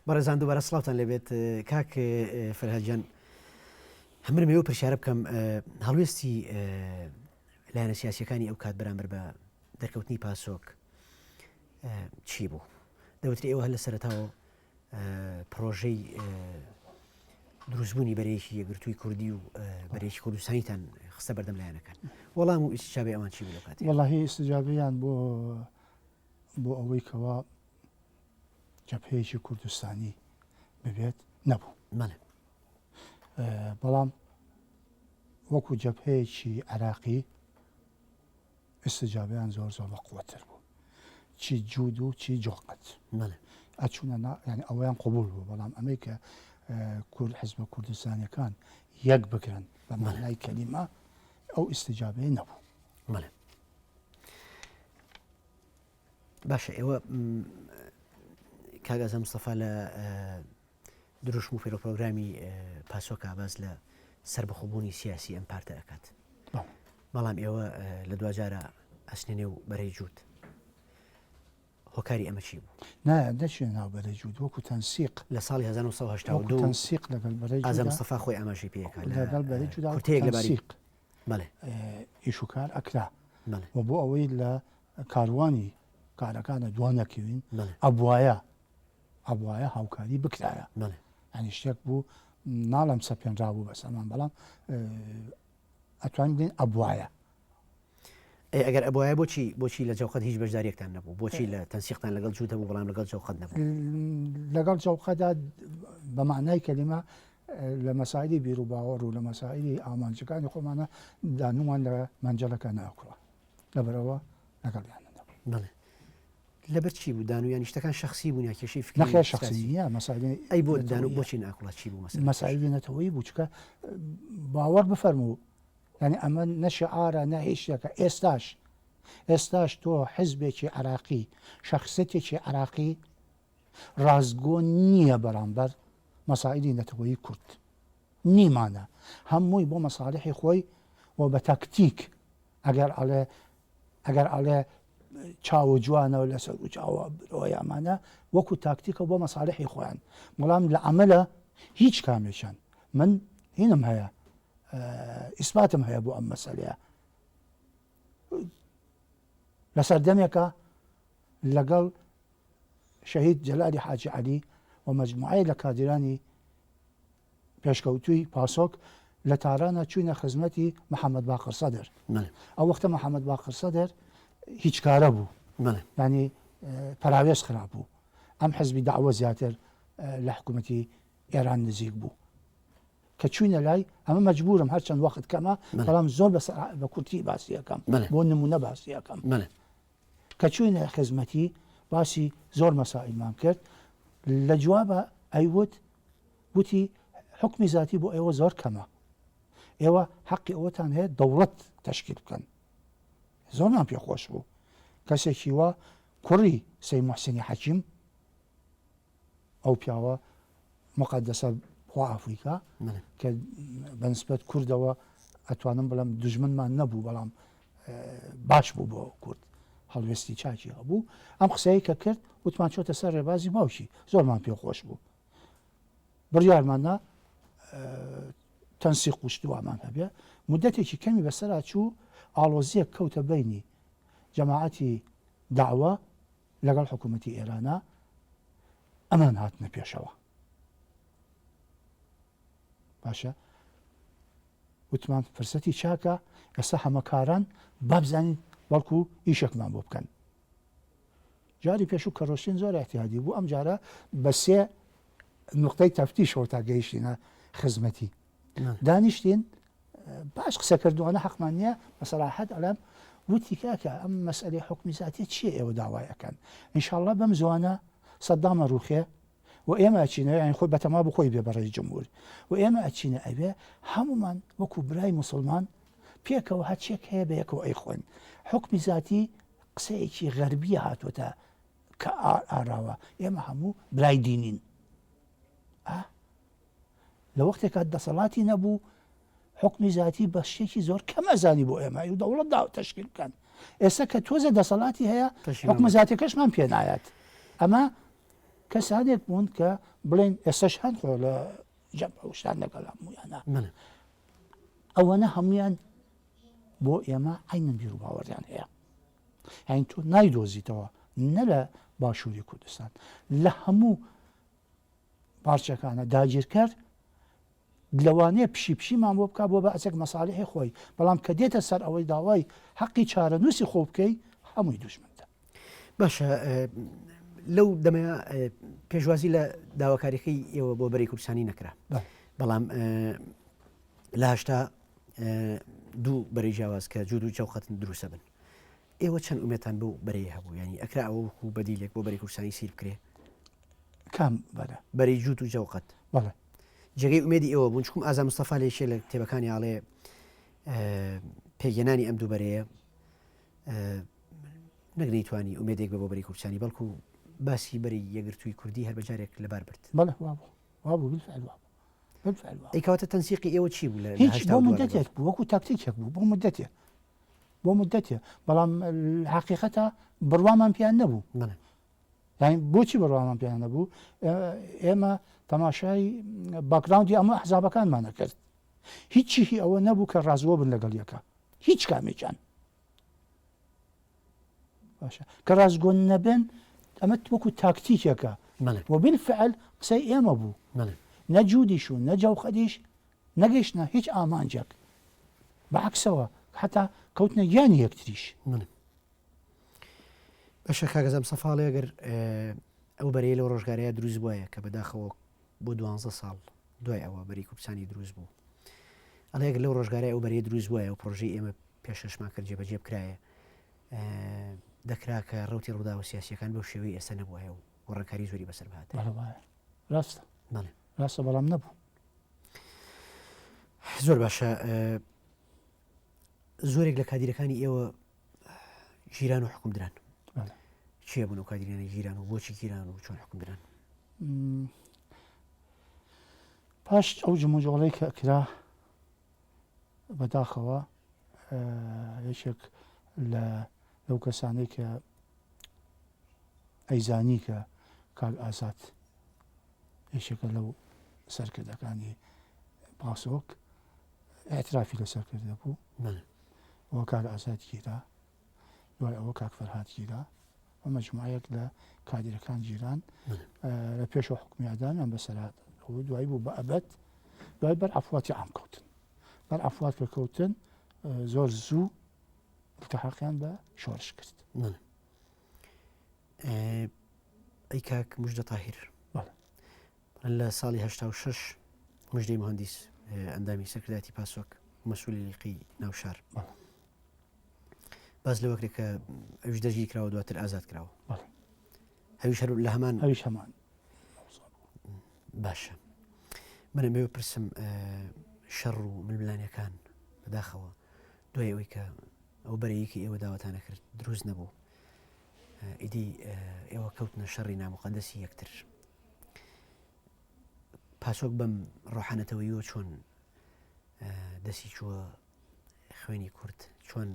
بەڕێزان دووبارە سڵاوتان لەبێت کاک فەرهادجان هەمرم ئێوە پرسیارە بکەم هەڵوێستی لایەنە سیاسیەکانی ئەو کات بەرامبەر بە دەرکەوتنی پاسۆک چی بوو؟ دەوتری ئێوە هەر لە سەرەتاوە پرۆژەی دروستبوونی بەرەیەکی یەکگرتووی کوردی و بەرەیەکی کوردستانیتان خستە بەردەم لایەنەکان وەڵام و ئیسجابەی ئەوان چی بوو لەو کاتێ؟ وەڵاهی ئیسجابەیان بۆ ئەوەی کەوا جەبهەیەکی کوردستانی ببێت نەبوو. بەڵام وەکو جەبهەیەکی عێراقی ئیسجابەیان زۆر بەقووەتر بوو، چی جوود و چی جۆقەت ئەچوونە ینی ئەوەیان قبول بوو. بەڵام ئەمەی کە حیزبە کوردستانیەکان یەک بکرن بە معنای کەلیمە ئەو ئیسجابەیە نەبوو. باشە ئێوە کاگازە مستەفا لە دروشم و فێرۆپرۆگرامی پاسۆکە باز لە سربەخۆبوونی سیاسی ئەم پارتە ئەکات، بەڵام ئێوە لە دوجارە ئەسنێنێ و بەرەی جوود هۆکاری ئەمە چی بوو؟ نەچێ ناو بەرەی جوود وەکو تەنسیق لە ساڵی 1970 تەنسیق لەگەڵ بەرەی ئازە مستەفا خۆی ئاماژەی پێکات لەگەڵ بەرەی جوودا کورتەیەک لەباری ئیشوکار ئەکرا و بۆ ئەوەی لە کاروانی کارەکانە دوانەکەوین ئەبوایە هاوکاری بکرایە. ئەنی شتێک بوو ناڵم سەپێنرابوو بەسەمان، بەڵام ئەتوانین بڵین ئەبوایە. ئەگەر ئەبوایە بۆچی لە جەوقەت هیچ بەشداریەکتان نەبوو؟ بۆچی لە تەنسیقتان لەگەڵ جووتە بوو بەڵام لەگەڵ جەوقەت نەبوو؟ لەگەڵ جەوقەدا بە معنای کەلیمە لە مەسائلی بیر و باوەڕ و لە مەسائلی ئامانجەکانی خۆمانە دانومان لە مەنجەڵەکە ناکوڵە، لەبەرەوە لەگەڵیان نەبوو. لەبەر چی بوو دانویان شتەکان شخصی بوون یا کێشەی فکری؟ نەخێر شخصیە مەسائلی ئەی بۆ دانو بۆچی ناکوڵە چی بوو مەسائلی نەتەوەیی بوو چکە باوەڕ بفەرموو، یعنی ئەمە نە شیعارە نە هیچ شتێکە. ئێستاش تۆ حیزبێکی عێراقی شەخسەتێکی عێراقی ڕازگۆ نییە بەرامبەر مەسائلی نەتەوەیی کورد، نیمانە هەمووی بۆ مەساڵحی خۆی و بە تاکتیک ئەگەر ئەڵێ چاوە جوانەوە لەسەر و چاوە برۆی ئەمانە وەکو تاکتیکە بۆ مەساڵحی خۆیان، بەڵام لە ئەمەلە هیچ کامێکیان من هینم هەیە ئیسباتم هەیە بۆ ئەم مەسەلەیە. لەسەر دەمێکە لەگەڵ شەهید جەلالی حاجی عەلی و مەجموعەیە لە کادرانی پێشکەوتووی پاسۆک لە تارانە چوونە خزمەتی محەممەد باقر سەدر. ئەو وەختە محەممەد باقر سەدر هیچ کارە بوو، ینی پەراوێز خراپ بوو. ئەم حزبی داوە زیاتر لە حکوومەتی ئێران نزیک بوو کە چوینە لای ئەمە مەجبورم هەرچەند وەخت کەمە بەڵام زۆر بە کورتی باسیەکەم بۆ نمونە باسیەکەم کە چوینە خزمەتی باسی زۆر مەسائلمان کرد. لە جوابە وتی حکمی ذاتی بۆ ئێوە زۆر کەمە، ئێوە حەقی ئەوەتان هەیە دەوڵەت تەشکیل بکەن. زۆرمان پێخۆش بوو کەسێکی وە کوڕی سەید موحسینی حەکیم ئەو پیاوە مقەدەسە خوا ئەفریقا کە بەنسبەت کوردەوە ئەتوانم بڵم دوژمنمان نەبوو، بەڵام باش بوو بۆ کورد هەڵوێستی چاکی هەبوو. ئەم قسەیە کە کرد وتمان چۆتە سەر ڕێبازی باوکی، زۆرمان پێخۆش بوو. بڕیارمانە تەنسیق قوشتوامان هەبێ. مدەتێکی کەمی بەسەرا چوو ئاڵۆزیەک کەوتە بینی جەماعەتی داوە لەگەڵ حکوومەتی ئێرانە، ئەمان هاتنە پێشەوە. باشە وتمان فرسەتی چاکە ئێستا هەمەکاران بابزانین بەڵکو ئیشێکمان بۆ بکەن. جاری پێش و کەڕۆشتین زۆر احتیادی بوو، ئەم جارە بە سێ نقطەی تەفتیشەوە تا گەیشتینە خزمەتی دانیشتین. باش قسە کردووانە حەقمان نییە بەسەراحەت ئەڵێم وتی کاکە ئەم مەسئلەی حکمی ذاتی چییە ئێوە داوایەکەن؟ ئینشاءڵڵا بەم زوانە سەدامە ڕوخێ و ئێمە ئەچینە یانی خۆی بەتەما بخۆی بێ بەڕێی جمهور و ئێمە ئەچینە ئەوێ هەمومان وەکو برای موسڵمان پێکەوە هەرچێک هەیە بە یەکەوە ئەیخۆین. حکمی ذاتی قسەیەکی غەربیە هاتووەتە کە ئاراوە، ئێمە هەموو برای دینین. لە وەختێکە دەسەڵاتی نەبوو حکمی ذاتی بە شتێکی زۆر کەمەزانی بۆ ئێمە و دەوڵەت دا تەشکیل بکەن. ئێستا کە تۆزە دەسەڵاتی هەیە حکم ذاتیەکەشمان پێ نایەت. ئەمە کەسانێک بوون کە بڵێن ئێستش هەن خۆ لە جەمع شتان لەگەڵ هەموویانە ئەوەنە هەمویان بۆ ئێمە عینەن بیر و باوەڕیان هەیە یعنی تۆ نایدۆزیتەوە نە لە باشووری کوردستان لە هەموو پارچەکانە داگیرکەر لەوانەیە پشیمان بۆ بکات بۆ بەعچێک مەساڵحی خۆی بەڵام کە دێتە سەر ئەوەی داوای حەقی چارەنووسی خۆ بکەی هەمووی دوژمنتە. باشە لەو دەمەیە پێشوازی لە داواکاریەکەی ئێوە بۆ بەرەی کوردستانی نەکرا بەڵام لە هەشتا دوو بەرەی جیاواز کە جوود و جەوقەتن دروستە بن ئێوە چەند ئومێتان بەو بەرەی هەبوو ینی ئەکرا ئەوە وەکو بەدیلێک بۆ بەرەی کوردستانی سیر بکرێ کام بەرە بەرەی جوود و جەوقەت جێگەی ئومێدی ئێوە بوون چکم ئازا مستەفا لێشێ لە کتێبەکانی ئاڵێ پێگەنانی ئەم دوو بەرەیە نەگەیتوانی ئومێدێک بە بۆ بەرەی کوردستانی بەڵکو باسی بەری یەگرتووی کوردی هەر بەجارێک لەبار برد وابوو بالفعل ئەیکەواتە تەنسیقی ئێوە چی بوو هیچ بۆ مدەتێک بوو وەکو تاکتیکێک بوو بۆ مدەتێ بەڵام حقیقەتە بڕوامان پیان نەبوو یعنی بۆچی بڕوامان پیان نەبوو ئێمە تەماشای باکراوندی ئەمە حزابەکانمانە کرد هیچی ئەوە نەبوو کە ڕازوە بن لەگەڵ یەکە هیچ کامێکیان باشە کە ڕازگۆن نەبن ئەمە وەکو تاکتیکێکە و بالفعل قسەی ئێمە بوو نەجوودیش و نەجەوقەتیش نەگەیشتە هیچ ئامانجێک بەعکسەوە حتا کەوتنە گیانی یەکتریش بەشە کاگەزەم سەفاڵێ ئەگەر ئەو بەرەیە لەو ڕۆژگارەیە دروست بووە کە بەداخەوە بۆ 12 ساڵ دوای ئەوە بەری کوردستانی دروست بوو ئەڵێ ئەگەر لەو ڕۆژگارەیە ئەو بەرەیە دروست بووە و پرۆژەی ئێمە پێشەشمان کرد جێبەجێ بکرایە دەکرا کە ڕوتی ڕوودا و سیاسیەکان بەو شێوەی ئێستا نەبووە و ڕێکاری زۆری بەسەر بهات ڕاستە بەڵام نەبوو زۆر باشە زۆرێک لە کادیرەکانی ئێوە ژیران و حکومدران چیە بوون و کادیرانی ژیران و بۆچی گیران و چۆن حکومدران پاش ئەو جموجۆڵەی کە کرا بەداخەوە یەکێک لەو کەسانەی کە ئەیزانی کە کاک ئازاد یەکێکە لەو سەرکردەکانی پاسۆک ئاعترافی لەسەر کردە بوو ئەوە کاک ئازاد گیرا دوای ئەوە کاک فەرهاد گیرا و مەجموعەیەک لە کادیرەکان جیران لە پێشەوە حکومیادان ئەم بەسەرات دوایی بوو بە ئەبەت دوای بەر ئەفواتی عام کەوتن بەر ئەفوات کە کەوتن زۆر زوو التحاقیان بە شۆڕش کرد ئەی کاک موژدە تاهیر لە ساڵی 86 موژدەی مهندیس ئەندامی سەرکردایەتی پاسۆک مەسئولی لیقی ناوشار باز لەوەکرێک کە ئەوش دەژی کراوە دواتر ئازاد کراوە هەویش هەر لە هەمان باشە منە مێوە پرسم شەڕ و ململانیەکان بەداخەوە دوای ئەوەی کە ئەو بەرەیەکی ئێوە داواتانە کرد دروست نەبوو ئیدی ئێوە کەوتنە شەڕی نامقەدەسی یەکتر پاسۆک بەم ڕۆحانەتەوەیەوە چۆن دەسی چووە خوێنی کورد چۆن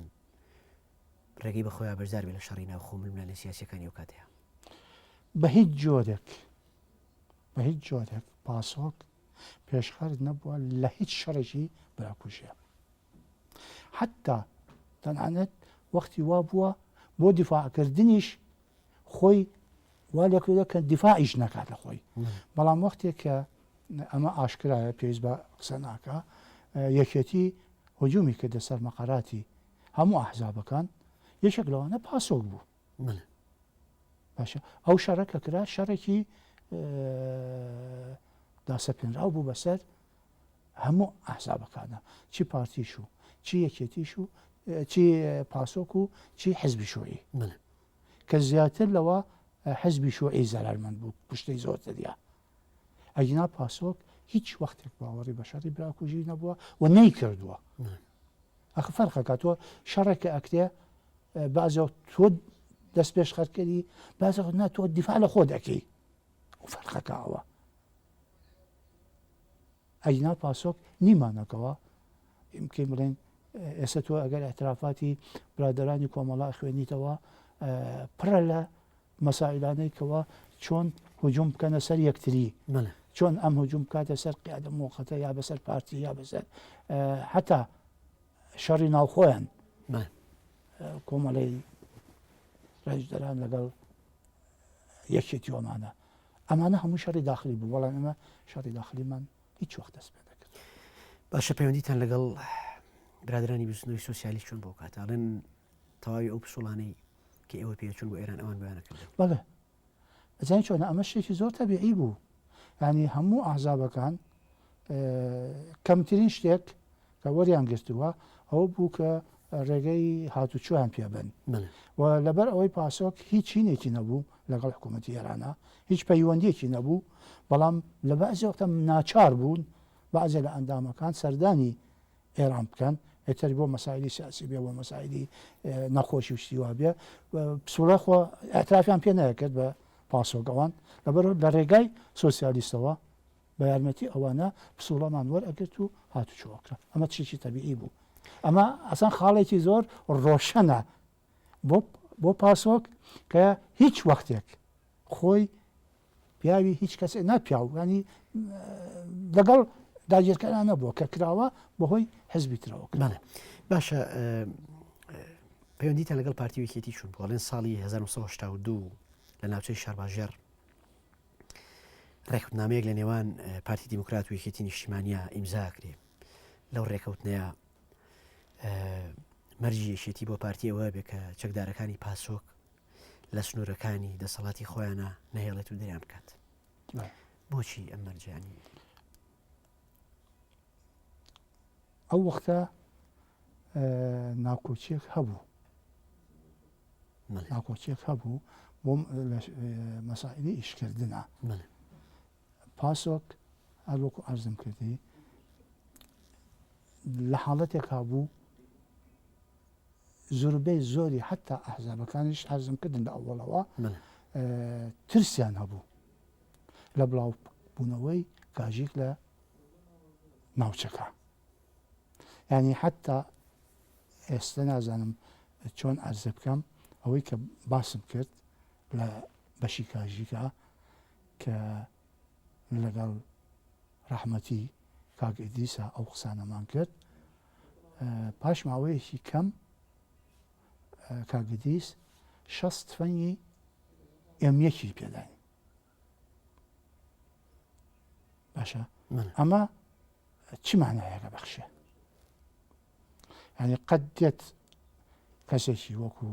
ڕێگەی بەخۆیان بەشدار بێت لە شەڕی ناوخۆ ململانە سیاسیەکانی ئەو کاتەیە بە هیچ جۆرێک پاسۆک پێشخەرج نەبووە لە هیچ شەڕێکی براکوژیە حتا تەنانەت وەختی وا بووە بۆ دیفاعکردنیش خۆی وا لێکردە کە دیفاعیش نەکات لە خۆی بەڵام وەختێک کە ئەمە ئاشکرایە پێویست بە قسە ناکە یەکێتی هجومی کردە سەر مەقەراتی هەموو ئەحزابەکان یەکێک لەوانە پاسۆک بوو باشە ئەو شەڕە کە کرا شەڕێکی داسەپێنراو بوو بەسەر هەموو ئەحزابەکانە چی پارتیش و چی یەکێتیش و چی پاسۆک و چی حزبی شۆعی کە زیاتر لەوە حزبی شۆعی زەرمەند بوو پشتەی زۆر دەدیا ئەگینا پاسۆک هیچ وەختێک باوەڕی بە شەڕی براکوژی نەبووە و نەی کردووە ئەخ فەرقەکە تۆ شەڕێکە ئەکرێ بازێک تۆ دەست پێش خەرکردی بازێک نا تۆ دیفاع لە خۆ دەکەی و فەرقەکە ئەوە ئەگینا پاسۆک نیمانەکەوە ئیمکەی بڵێن ئێستا تۆ ئەگەر ئەترافاتی برادەرانی کۆمەڵا خوێنیتەوە پڕە لە مەسائلانەی کەوە چۆن هجوم بکەنە سەر یەکتری بەڵێ چۆن ئەم هجوم کاتە سەر قیادە موقەتە یا بەسەر پارتی یا بەسەر حتا شەڕی ناوخۆیان بەڵێ کۆمەڵی ڕێژدەران لەگەڵ یەکێتی ئەمانە هەموو شەڕی داخلی بوو بەڵام ئەمە شەڕی داخلیمان هیچ وەخت دەست پێ نەکرد. باشە پەیوەندیتان لەگەڵ برادرانی بستنەوەی سۆسیالیست چۆن بۆ کات ئاڵێن تەواوی ئەو پسوڵانەی کە ئێوە پێچون بۆ ئێران ئەوان بەیانە کرد. بەڵێ ئەزانین چۆنە ئەمە شتێکی زۆر تەبیعی بوو ینی هەموو ئاحزابەکان کەمترین شتێک کە وەریان گرتووە ئەوە بوو کە ڕێگەی هاتوچۆیان پێبن و لەبەر ئەوەی پاسۆک هیچ چینێکی نەبوو لەگەڵ حکوومەتی ئێرانە هیچ پەیوەندیەکی نەبوو بەڵام لە بەعزی وەختە ناچار بوون بەعزێ لە ئەندامەکان سەردانی ئێران بکەن ئێتر بۆ مەسایلی سیاسی بێ بۆ مەسایلی نەخۆشی و شتی وا بێ پسوڵە خۆ ئەترافیان پێ نەکرد بە پاسۆکەوان لەبەر لە ڕێگای سۆسیالیستەوە بە یارمەتی ئەوانە پسوڵەمان وەرئەگرت و هاتوچۆکرا ئەمە تشێکی تەبیعی بوو ئەمە ئەسان خاڵێکی زۆر ڕۆشنە بۆ پاسۆک کە هیچ وەختێک خۆی پیاوی هیچ کەسێک ناپیاو ینی لەگەڵ داگیرکەران نەبووە کە کراوە بەهۆی حزبی ترەوە باشە پەیوەندیتان لەگەڵ پارتی یەکێتی چوون بۆڵێن ساڵی 1982 لە ناوچەی شارباژێر ڕێکوتنامەیەک لە نێوان پارتی دیموکرات و یەکێتی نیشتیمانیە ئیمزاکرێ لەو ڕێکەوتنەیە مەرجی یەکێتی بۆ پارتیەوە بێ کە چەکدارەکانی پاسۆک لە سنوورەکانی دەسەڵاتی خۆیانە نەهێڵێت و دەریان بکات بۆچی ئەم مەرجانی ئەو وەختە ناکۆچیەک هەبوو ناکۆچیەک هەبوو بۆ مەسائلی ئیشکردنە پاسۆک هەروەکو عەرزم کردی لە حاڵەتێک هەبوو زۆربەی زۆری حتا ئەحزابەکانیش حەزم کردن لە ئەوڵەوە ترسیان هەبوو لە بڵاو بوونەوەی کاژێک لە ناوچەکە ینی حتا ئێستا نازانم چۆن عەرزە بکەم ئەوەی کە باسم کرد لە بەشی کاژیکە کە لەگەڵ ڕەحمەتی کاک ئیدریسە ئەو قسانەمان کرد پاش ماوەیەکی کەم کاک ئیدریس 60 تفەنگی ئێم1 پێدانی باشە ئەمە چی مانایەکە بەخشێ ینی قەت دێت کەسێکی وەکو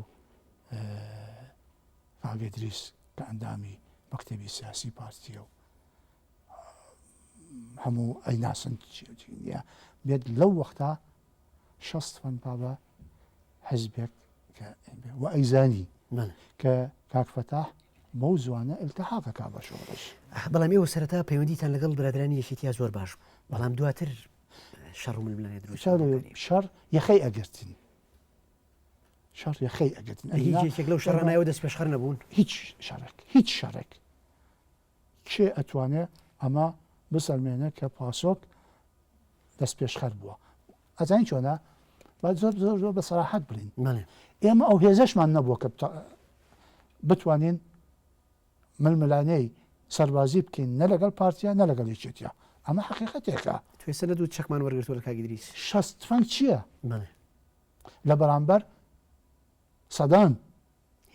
کاک ئیدریس کە ئەندامی مەکتەبی سیاسی پارتیە و هەموو ئەیناسن نیە بێت لەو وەختە 60 تفەنگ پابە حزبێک و ئەیزانی کە کاک فەتاح بەو زوانە ئیلتیحاقەکا بە شۆڕش بەڵام ئێوە سەرەتا پەیوەندیتان لەگەڵ برادرانی یەکێتیە زۆر باش بەڵام دواتر شەڕ و ململانێ دروست شەڕ یەخەی ئەگرتن شەڕ یەخەی ئەگرتن هیچێک لەو شەڕانایەوە دەست پێشخەر نەبوون هیچ شەڕێک کێ ئەتوانێت ئەمە بسەلمێنە کە پاسۆک دەست پێشخەر بووە ئەزانین چۆنە با زۆر زۆر زۆر بە سەراحەت بڵین ئێمە ئەو هێزەشمان نەبووە کە بتوانین ململانەی سەربازی بکەین نە لەگەڵ پارتیە نە لەگەڵ یەکێتیە ئەمە حەقیقەتێکە توێسە لە دوو چەکمان وەرگرتووە لە کاک ئیدریس 60 تفەنگ چییە لە بەرامبەر سەدان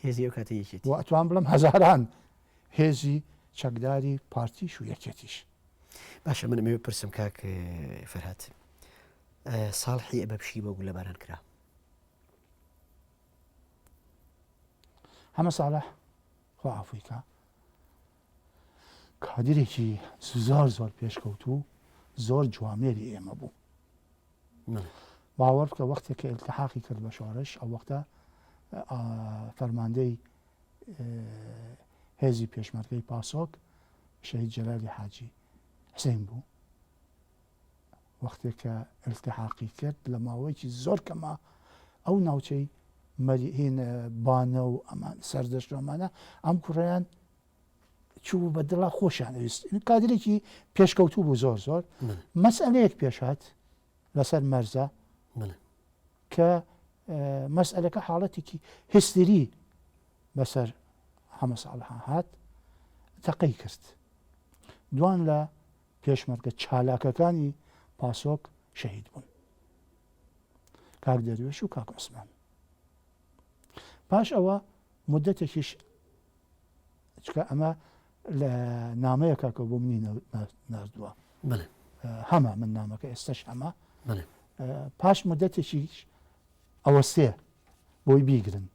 هێزی ئەو کاتە یەکێتی و ئەتوان بڵم هەزاران هێزی چەکداری پارتیش و یەکێتیش باشە من ئەمەوێ پرسم کاک فەرهاد ساڵحی ئەبەبشی بۆ گولەباران کرا هەمە ساڵح خۆ ئافریکا کادرێکی زۆر زۆر پێشکەوتوو زۆر جوامێری ئێمە بوو باوەڕ بکە وەختێک کە ئیلتیحاقی کرد بە شۆڕش ئەو وەختە فەرماندەی هێزی پێشمەرگەی پاسۆک شەهید جەلالی حاجی حسێن بوو وەختێک کە ئیلتیحاقی کرد لە ماوەیەکی زۆر کەمە ئەو ناوچەی مەریهین بانە و ئەمان سەردەشتۆمانە ئەم کوڕیان چوو بە دڵا خۆشیان ئەویست کادرێکی پێشکەوتوو بوو زۆر زۆر مەسئلەیەک پێشات لەسەر مەرزە کە مەسئلەکە حاڵەتێکی هستری بەسەر هەمە ساڵها هات تەقەی کرد دوان لە پێشمەرگە چالاکەکانی پاسۆک شەهید بوون کاک دەروێش و کاک عوسمان پاش ئەوە مدەتێکیش چکە ئەمە لە نامەیەکە بۆ منی نردووە هەمە من نامەکە ئێستش هەمە پاش مدەتێکیش ئەوە سێ بۆی بیگرن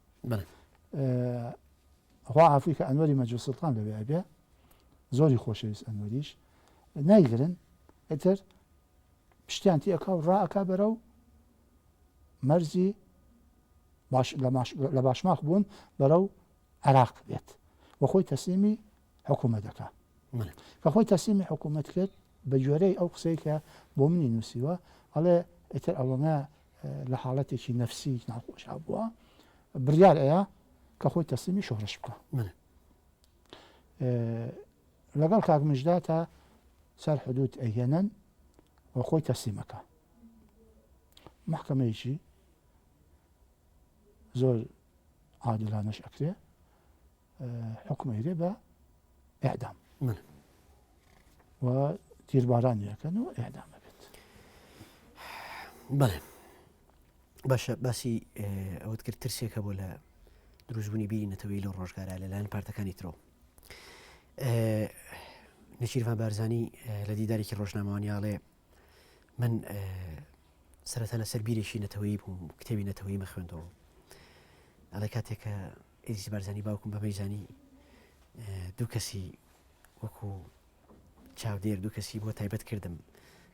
خوا عافوی کە ئەنوەری مەجلیس سوڵتان لەوێ بێ زۆری خۆشەویست ئەنوەریش نایگرن ئێتر پشتیان تی ئەکا و ڕائەکا بەرە و مەرزی لە باشماخ بوون بەرە و عێراق بێت وە خۆی تەسلیمی حکوومەت دەکا کە خۆی تەسلیمی حکوومەت کرد بە جۆرەی ئەو قسەی کە بۆ منی نووسیوە ئەڵێ ئێتر ئەوەمە لە حاڵەتێکی نەفسی ناخۆشا بووە بڕیار ئەیە کە خۆی تەسلیمی شۆڕش بکە لەگەڵ کاک مژدا تا سەر حدود ئەهێنن و خۆی تەسلیمەکە محکەمەیەکی زۆر عادلانەش ئەکرێ حکمەیرێ بە ئێعدام و تیربارانیەکەن و ئێعدامە بێت بەڵێ باشە باسی ئەوت کرد ترسێکە بۆ لە دروستبوونی بینی نەتەوەی لەو ڕۆژگارە لەلایەن پارتەکانی ترەوە نەچیروان بارزانی لە دیدارێکی ڕۆژنامەوانیاڵێ من سەرەتا لەسەر بیرێکی نەتەوەیی بووم کتێبی نەتەوەیی مەخوێندەوە ئەڵێ کاتێککە ئێزی بارزانی باوکم بەمەیزانی دوو کەسی وەکو چاودێر دوو کەسی بۆ تایبەت کردم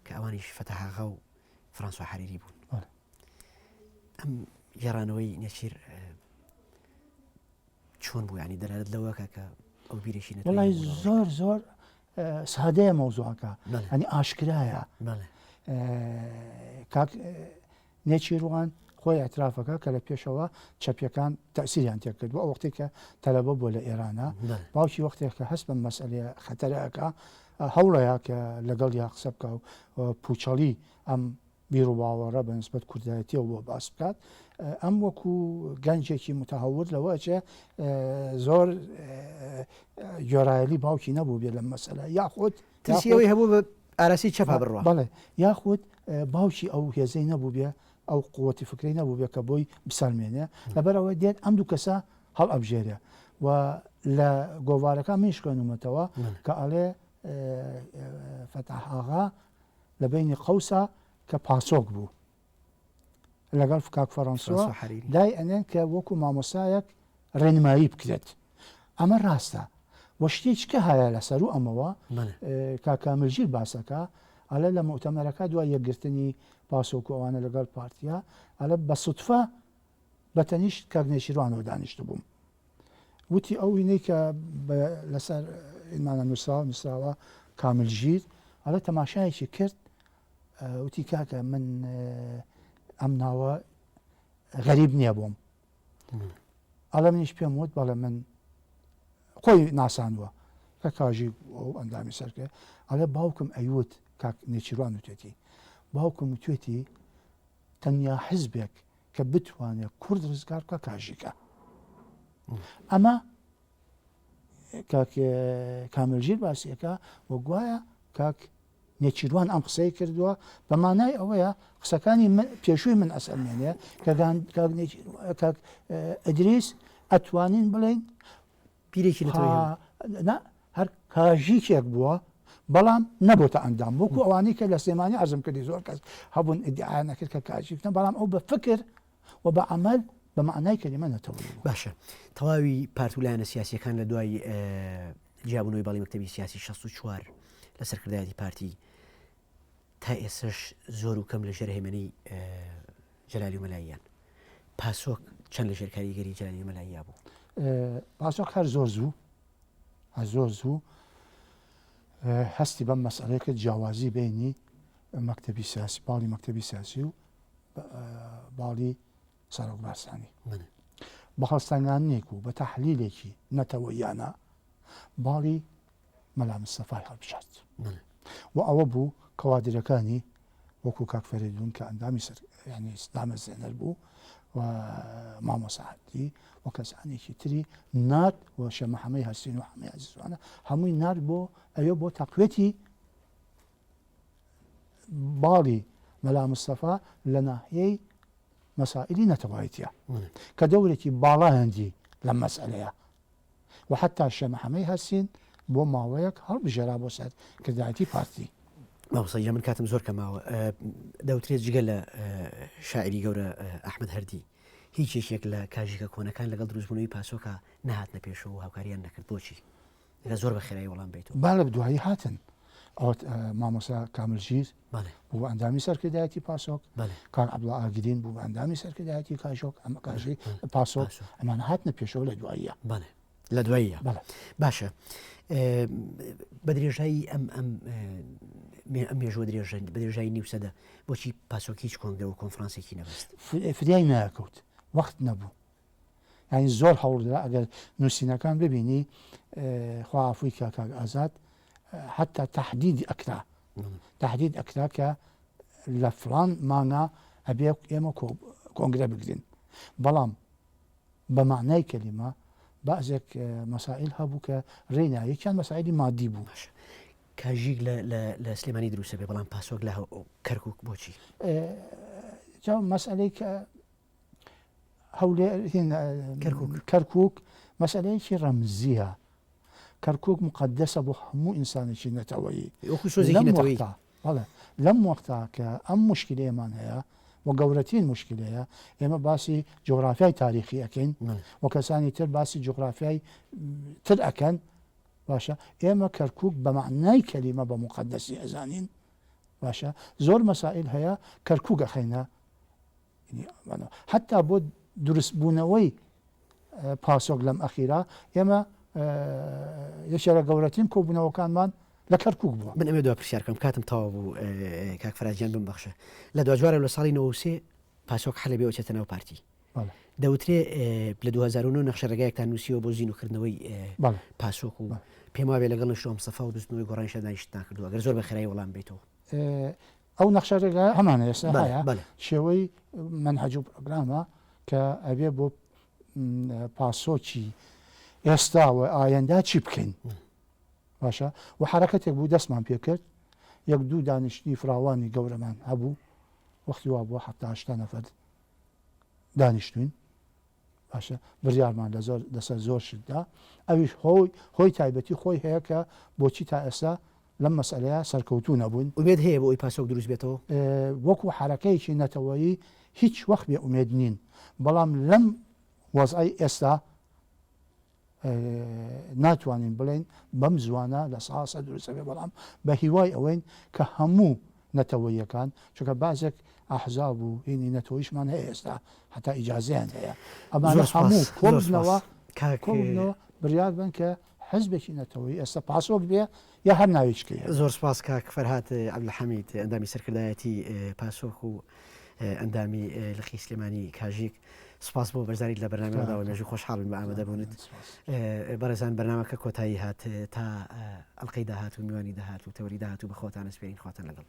کە ئەوانیش فەتەحاغا و فرانسوا حەریری بوون ئەم گێڕانەوەی نەچیر چۆن بوو ینی دەلالەت لەوەکە کە ئەو بیرێکی نەتەوەیی وەڵای زۆر زۆر سادەیە مەوزوعەکە ئەنی ئاشکرایە کاک نێچیروان خۆی ئەترافەکە کە لە پێشەوە چەپیەکان تەسیریان تێکرد بۆ ئەو وەختێک کە تەلەبە بۆ لە ئێرانە باوکی وەختێک کە هەست بە مەسئلەیە خەتەرەکە هەوڵەیە کە لەگەڵ یا قسە بکە و پوچەڵی ئەم بیر و باوەڕە بە نسبەت کوردایەتیەوە بۆ باس بکات ئەم وەکو گەنجێکی متەهەور لەوەچێ زۆر گۆرایەلی باوکی نەبوو بێ لە مەسئلە یاخود ترسیەوەی هەبوو بە ئاراسی چەپا بڕوە بەڵێ یاخود باوکی ئەو هێزەی نەبوو بێ ئەو قووەتی فکری نەبوو بێ کە بۆی بسەلمێنێ لەبەرەوەی دێت ئەم دوو کەسە هەڵ ئەبژێرێ و لە گۆوارەکە من خوێنومەتەوە کە ئەڵێ فەتەحاغا لە بینی قەوسە کە پاسۆک بوو لەگەڵ کاک فەڕەنسووە دای ئەنێن کە وەکو مامۆسایەک ڕێنمایی بکرێت ئەمە ڕاستە وە شتێککە هەیە لەسەر و ئەمەوە کاکاملژیر باسەکە ئەلە لە مؤتەمەرەکە دوای یەکگرتنی پاسۆک و ئەوانە لەگەڵ پارتیا ئەلە بە سوتفە بە تەنیشت کاک نێچیروانەوە دانیشت بووم وتی ئەو وینەی کە لەسەر ئیمانە نووسراوە کاملژیر ئەلە تەماشایەکی کرد وتی کاکە من ئەم ناوە غەریب نییە بووم ئەڵە منیش پێم وت بەڵێ من خۆی ناسانوە کە کاژی ئەو ئەندامی سەرکە ئەڵێ باوکم ئەیوت کاک نێچیروان وتێتی باوکم وتێتی تەنیا حزبێک کە بتوانێت کورد ڕزگار بکە کاژیکە ئەمە کاک کاملژیر باسیەکە وە گوایە کاک نێچیروان ئەم قسەی کردووە بە مانای ئەوەیە قسەکانی پێشووی من ئەسەلمێنێ کاک ئەدریس ئەتوانین بڵێن پیرێکی هەر کاژیکێک بووە بەڵام نەبووتە ئەندام وەکو ئەوانەی کە لە سلێمانی عەرزم کردی زۆر کەس هەبوون ئیدعا نەکرد کە کاژیکن بەڵام ئەو بە فکر و بە عەمەل بە معنای کەلیمە نەتەوەی باشە تەواوی پارت و لایەنە سیاسیەکان لە دوای جیابوونەوەی باڵی مەکتەبی سیاسی 64 لە سەرکردایەتی پارتی تا ئێسش زۆر و کەم لە ژێر هێمنەی جەلالی و مەلاییان پاسۆک چەند لە ژێر کاریگەری جەلالی و مەلاییا بوو پاسۆک هەر زۆر زوو هەستی بەم مەسئلەیە کرد جیاوازی بینی مەکتەبی سیاسی باڵی مەکتەبی سیاسی و باڵی سەرۆک بارزانی بە هەڵستانگانێک و بە تەحلیلێکی نەتەوەیانە باڵی مەلا مستەفای هەڵبژارد و ئەوە بوو کەوادرەکانی وەکو کاک فەریدون کە ئەندامی سەر ینی دامەزێنەر بوو ومامۆستا عەبدی و کەسانێکی تری نات و شەمەحەمەی هەستین و حەمەی عەزیزوانە هەمووی نات بۆ ئەوێ بۆ تەقوێتی باڵی مەلا مستەفا لە ناحیەی مەسائلی نەتەوایەتیە کە دەورێکی باڵا هەندی لەم مەسئلەیە و حتا شەمەحەمەی هەستین بۆ ماوەیەک هەڵبژێرا بۆ سەر کردایەتی پارتی. ماوەستا من کاتم زۆر کەماوە دەوترێت جگە لە شاعری گەورە ئەحمەد هەردی هیچ یەکێک لە کاژیکە کۆنەکان لەگەڵ دروستبوونەوەی پاسۆکە نەهاتنە پێشەوە و هاوکاریان نەکرد بۆچی لە زۆر بە خێرایی وەڵام بیتەوە با لە دوایی هاتن ئەو مامۆستا کاملژیر بوو ئەندامی سەرکردایەتی پاسۆک کاک عەبدوڵڵا ئاگرین بوو بە ئەندامی سەرکردایەتی کاژۆک ئەمە کاژی پاسۆک ئەمانە هاتنە پێشەوە لە دواییە لە دواییە باشە بە درێژایی ئەم مێژوە درێژە بە درێژایی نیو سەدە بۆچی پاسۆک هیچ کۆنگرە و کۆنفرانسێکی نەبەست فریای ناکەوت وەخت نەبوو یعنی زۆر هەوڵدرا ئەگەر نووسینەکان ببینی خوا عەفوی کاک ئازاد حتى تحديد أكرا کە لە فلان مانگە ئەبێ ئێمە کۆنگرە بگرین بەڵام بە معنای کەلیمە بەعزێک مەسائل هەبوو کە ڕێنایەکیان مەسائلی مادی بوو کاژیک لە سلێمانی دروستە بێ بەڵام پاسۆک لە کەرکووک بۆچی جا مەسئلەی کە هەولێ کەرکووک مەسئلەیەکی ڕەمزیە کەرکووک مقدسە بۆ هەموو ئینسانێکی نەتەوەیی لەم وەختا کە ئەم مشکلەیەمان هەیە و گەورەترین مشکلەیە ئێمە باسی جغرافیای تاریخی ئەکەین و کەسانی تر باسی جغرافیای تر ئەکەن باشە ئێمە کەرکووک بە معنای کەلیمە بە مقدسی ئەزانین باشە زۆر مەسائل هەیە کەرکووک ئەخەینە حتا بۆ دروستبوونەوەی پاسۆک لەم ئەخیرا ئێمە یەکێ لە گەورەترین کۆبوونەوەکانمان لە کەرکووک بووە. من ئەمێ دوا پرسیارکەم کاتم تەواو بوو کاک فەرهادیان بمبەخشە لە دوجوارە لە ساڵی 93 پاسۆک حەلەبێ وچێتە ناو پارتی دەوترێ لە 2009 نەخشە ڕێگایەکتان نووسیەوە بۆ زیینوکردنەوەی پاسۆک و پێم وابێ لەگەڵ شۆ مستەفا و دروستنەوەی گۆڕانی شەدانیشتان کردووە ئەگەر زۆر بە خێرایی وەڵام بیتەوە ئەو نەخشە ڕێگای هەمانە ئێستا هەیە شێوەی منهەج و پرۆگرامە کە ئەبێ بۆ پاسۆکی ئێستا و ئایندا چی بکەین باشە و حرەکەتێک بوو دەستمان پێ کرد یەک دوو دانیشتنی فراوانی گەورەمان هەبوو وەختی وا بووە 7 نەفەر دانیشتوین باشە بڕیارمان لەسەر زۆر شتدا ئەویش هۆی تایبەتی خۆی هەیە کە بۆچی تا ئێستا لەم مەسئلەیە سەرکەوتوو نەبوون ومێد هەیە بۆ ئەوی پاسۆک دروست بێتەوە وەکو حرەکەیەکی نەتەوەیی هیچ وەخت بێ ئومێد نین بەڵام لەم وەزعی ئێستا ناتوانین بڵێن بەم زوانە لە ساسە دروستە بێ بەڵام بە هیوای ئەوەین کە هەموو نەتەوەیەکان چونکە بازێک ئەحزاب و هینی نەتەوەیشمان هەیە ئێستا حتا ئیجازەیان هەیە ئەمانە هەموو کۆبنەوە بڕیار بن کە حزبێکی نەتەوەیی ئێستا پاسۆک بێ یا هەر ناویچکەیە. زۆر سپاس کاک فەرهاد عەبدولحەمید ئەندامی سەرکردایەتی پاسۆک و ئەندامی لخی سلێمانی کاژیک سپاس بۆ بەرزانیت لە بەرنامەدا و مێژوو خۆشحاڵم بە ئامادە بوونت بەڕێزان بەرنامەکە کۆتایی هات تا ئەڵقەی داهات و میوانی داهات و تەوری داهات و بە خۆتان سپێرین خواتان لەگەڵ